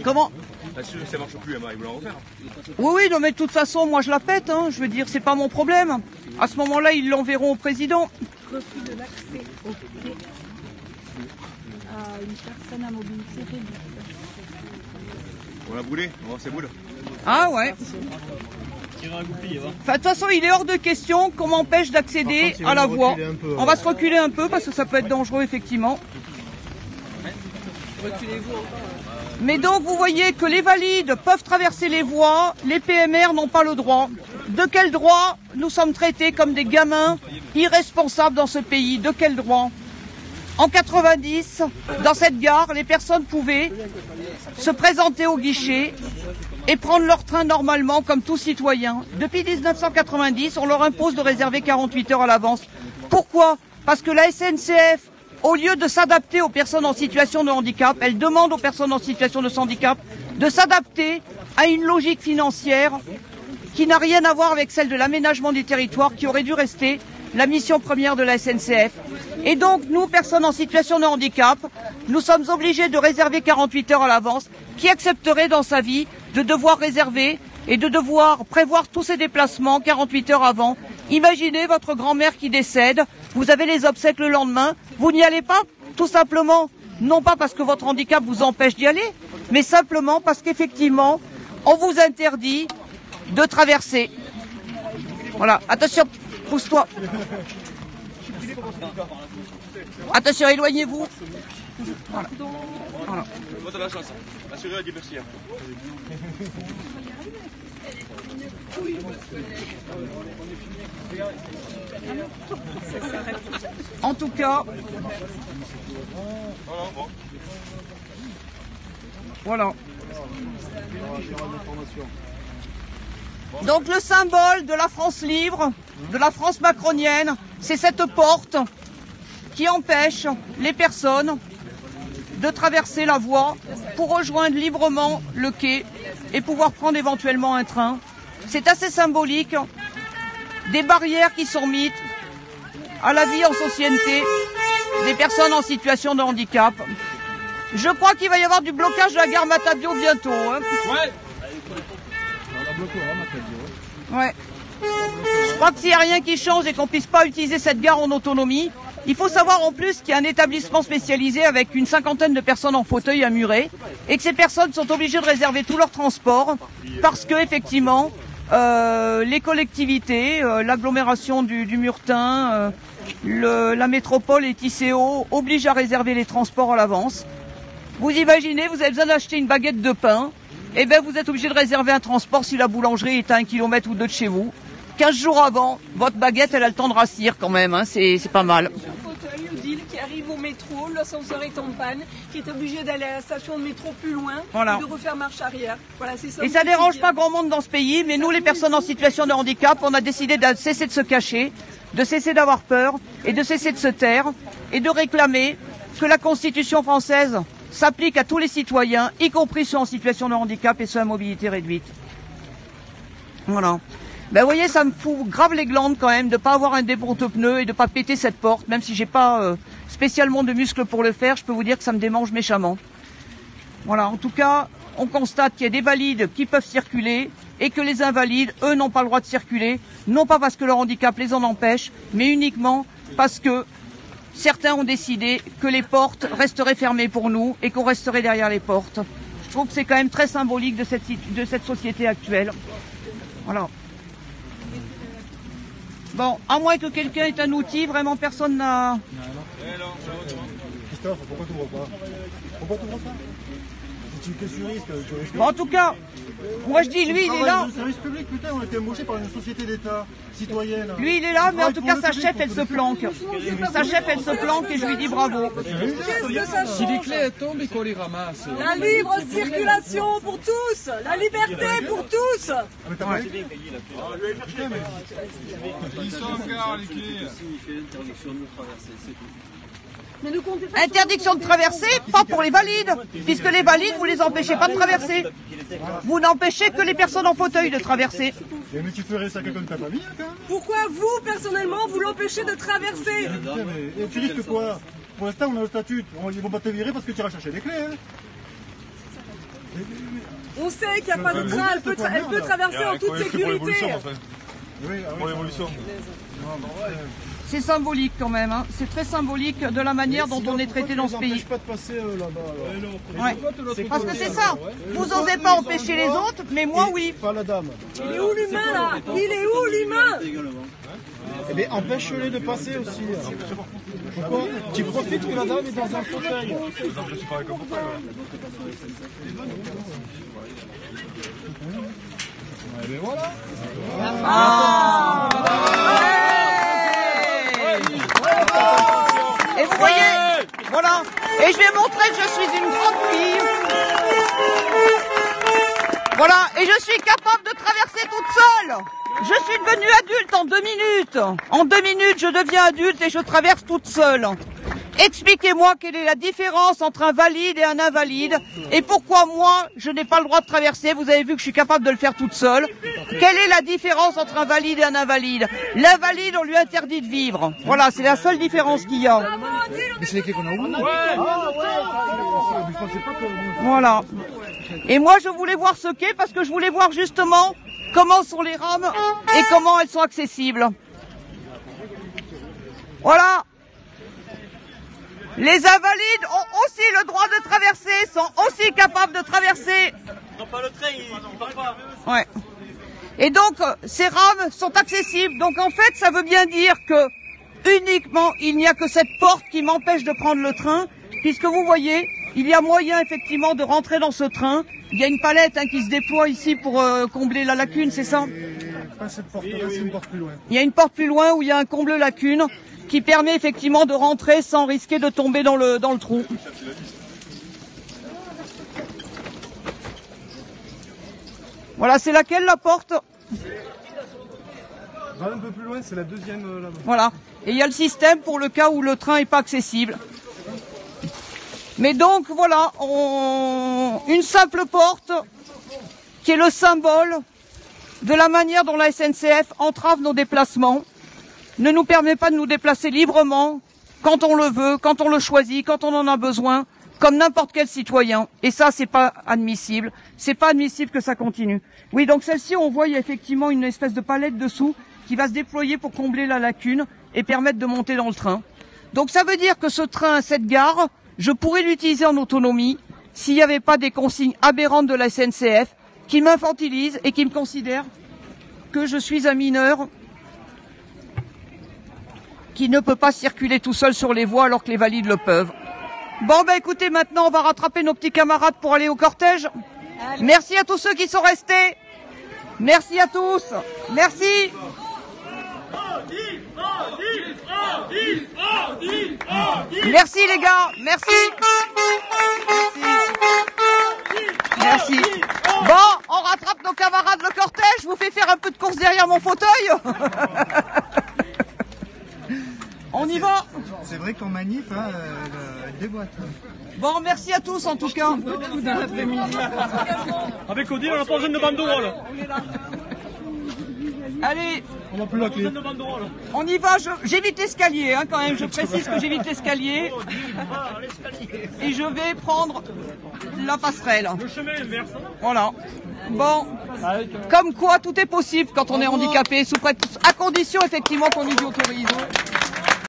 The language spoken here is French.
Comment? Ça marche plus, Emma, ils voulaient en refaire. Oui, oui, non, mais de toute façon, moi je la pète, hein. Je veux dire, c'est pas mon problème. À ce moment-là, ils l'enverront au président. Refus de l'accès au quai à une personne à mobilité réduite. On l'a brûlé, on va voir ses boules. Ah ouais. Enfin, de toute façon, il est hors de question qu'on m'empêche d'accéder à la voie. On va se reculer un peu parce que ça peut être dangereux, effectivement. Mais donc, vous voyez que les valides peuvent traverser les voies, les PMR n'ont pas le droit. De quel droit nous sommes traités comme des gamins irresponsables dans ce pays? De quel droit? En 90, dans cette gare, les personnes pouvaient se présenter au guichet et prendre leur train normalement comme tout citoyen. Depuis 1990, on leur impose de réserver 48 heures à l'avance. Pourquoi? Parce que la SNCF, au lieu de s'adapter aux personnes en situation de handicap, elle demande aux personnes en situation de handicap de s'adapter à une logique financière qui n'a rien à voir avec celle de l'aménagement du territoire, qui aurait dû rester la mission première de la SNCF. Et donc, nous, personnes en situation de handicap, nous sommes obligés de réserver 48 heures à l'avance. Qui accepterait dans sa vie de devoir réserver et de devoir prévoir tous ses déplacements 48 heures avant? Imaginez votre grand-mère qui décède, vous avez les obsèques le lendemain, vous n'y allez pas, tout simplement, non pas parce que votre handicap vous empêche d'y aller, mais simplement parce qu'effectivement, on vous interdit de traverser. Voilà, attention, pousse-toi. Attention, éloignez-vous. Voilà. Voilà. Moi, t'as la chance. Assuré à 10 merci. En tout cas, voilà. Donc le symbole de la France libre, de la France macronienne, c'est cette porte qui empêche les personnes de traverser la voie pour rejoindre librement le quai et pouvoir prendre éventuellement un train. C'est assez symbolique des barrières qui sont mises à la vie en société des personnes en situation de handicap. Je crois qu'il va y avoir du blocage de la gare Matabio bientôt. Hein. Ouais. Ouais. Je crois que s'il n'y a rien qui change et qu'on ne puisse pas utiliser cette gare en autonomie, il faut savoir en plus qu'il y a un établissement spécialisé avec une 50aine de personnes en fauteuil à Muret et que ces personnes sont obligées de réserver tout leur transport parce que effectivement les collectivités, l'agglomération du Murtin, la métropole et Tisséo obligent à réserver les transports à l'avance. Vous imaginez, vous avez besoin d'acheter une baguette de pain, et bien vous êtes obligé de réserver un transport si la boulangerie est à 1 km ou 2 de chez vous. 15 jours avant, votre baguette, elle a le temps de rassir quand même, hein, c'est pas mal. Fauteuil, Odile, qui arrive au métro, l'ascenseur est en panne, qui est obligé d'aller à la station de métro plus loin, voilà. Et de refaire marche arrière. Voilà, c'est ça. Et ça dérange pas grand monde dans ce pays, mais nous, les personnes en situation de handicap, on a décidé de cesser de se cacher, de cesser d'avoir peur, et de cesser de se taire, et de réclamer que la Constitution française s'applique à tous les citoyens, y compris ceux en situation de handicap et ceux à mobilité réduite. Voilà. Ben vous voyez, ça me fout grave les glandes quand même de pas avoir un démonte-pneu et de pas péter cette porte, même si j'ai pas spécialement de muscles pour le faire, je peux vous dire que ça me démange méchamment. Voilà, en tout cas, on constate qu'il y a des valides qui peuvent circuler et que les invalides, eux, n'ont pas le droit de circuler, non pas parce que leur handicap les en empêche, mais uniquement parce que certains ont décidé que les portes resteraient fermées pour nous et qu'on resterait derrière les portes. Je trouve que c'est quand même très symbolique de cette société actuelle. Voilà. Bon, à moins que quelqu'un ait un outil, vraiment personne n'a... Christophe, pourquoi tu ne vois pas? Pourquoi tu ne vois pas? Qu'est-ce que tu risques? Bon, en tout cas, moi je dis, lui il est là. Le service public, putain, on a été embauché par une société d'État citoyenne. Lui il est là, mais en tout cas sa chef elle se planque. Sa chef elle se planque et je lui dis bravo. Si les clés tombent, qu'on les ramasse. La libre circulation pour tous, la liberté pour tous. Ils sont en gare, les clés. Interdiction de traverser, pas pour les valides, puisque les valides, vous les empêchez pas de traverser. Vous n'empêchez que les personnes en fauteuil de traverser. Mais tu ferais ça à quelqu'un de ta famille, quand même? Pourquoi vous, personnellement, vous l'empêchez de traverser? Et tu risques quoi? Pour l'instant, on a le statut. Ils vont pas te virer parce que tu iras chercher les clés. Hein. On sait qu'il n'y a pas de train, elle peut traverser en toute sécurité. Oui, pour l'évolution. C'est symbolique quand même, hein. C'est très symbolique de la manière dont on est traité dans ce pays. Pas de passer là-bas. Ouais. Parce que c'est ça, vous n'osez pas empêcher les autres, mais moi oui. Pas la dame. Il est où l'humain là? Il est où l'humain? Eh bien, empêche-les de passer aussi. Pourquoi? Tu profites que la dame est dans un fauteuil. Eh ben voilà. Ah. Et vous voyez, voilà. Et je vais montrer que je suis une grande fille. Voilà, et je suis capable de traverser toute seule. Je suis devenue adulte en 2 minutes. En 2 minutes, je deviens adulte et je traverse toute seule. Expliquez-moi quelle est la différence entre un valide et un invalide et pourquoi moi, je n'ai pas le droit de traverser. Vous avez vu que je suis capable de le faire toute seule. Quelle est la différence entre un valide et un invalide? L'invalide, on lui interdit de vivre. Voilà, c'est la seule différence qu'il y a. Mais c'est les clés qu'on a oubliées. Voilà. Et moi, je voulais voir ce qu'est parce que je voulais voir justement comment sont les rames et comment elles sont accessibles. Voilà. Les invalides ont aussi le droit de traverser, sont aussi capables de traverser. Non, pas le train, il part pas. Ouais. Et donc, ces rames sont accessibles. Donc, en fait, ça veut bien dire que uniquement, il n'y a que cette porte qui m'empêche de prendre le train, puisque vous voyez, il y a moyen effectivement de rentrer dans ce train. Il y a une palette qui se déploie ici pour combler la lacune, c'est ça? Pas cette porte-là, c'est une porte plus loin. Il y a une porte plus loin où il y a un comble lacune qui permet effectivement de rentrer sans risquer de tomber dans le trou. Voilà, c'est laquelle la porte? Va un peu plus loin, c'est la deuxième là-bas. Voilà. Et il y a le système pour le cas où le train n'est pas accessible. Mais donc voilà, une simple porte qui est le symbole de la manière dont la SNCF entrave nos déplacements, ne nous permet pas de nous déplacer librement, quand on le veut, quand on le choisit, quand on en a besoin, comme n'importe quel citoyen. Et ça, c'est pas admissible. C'est pas admissible que ça continue. Oui, donc celle-ci, on voit, il y a effectivement une espèce de palette dessous qui va se déployer pour combler la lacune et permettre de monter dans le train. Donc ça veut dire que ce train, cette gare, je pourrais l'utiliser en autonomie s'il n'y avait pas des consignes aberrantes de la SNCF qui m'infantilisent et qui me considèrent que je suis un mineur qui ne peut pas circuler tout seul sur les voies alors que les valides le peuvent. Bon, ben écoutez, maintenant on va rattraper nos petits camarades pour aller au cortège. Merci à tous ceux qui sont restés. Merci à tous. Merci. Merci les gars. Merci. Merci. Bon, on rattrape nos camarades le cortège. Je vous fais faire un peu de course derrière mon fauteuil. On y va. C'est vrai qu'en manif, elle déboîte. Bon, merci à tous en tout cas. Avec Odile, on n'a pas besoin de banderole. Allez, On n'a plus la clé. on y va. J'évite l'escalier quand même. Je précise que j'évite l'escalier. Et je vais prendre la passerelle. Le chemin inverse. Voilà. Bon, comme quoi tout est possible quand on est handicapé, à condition effectivement qu'on y autorise.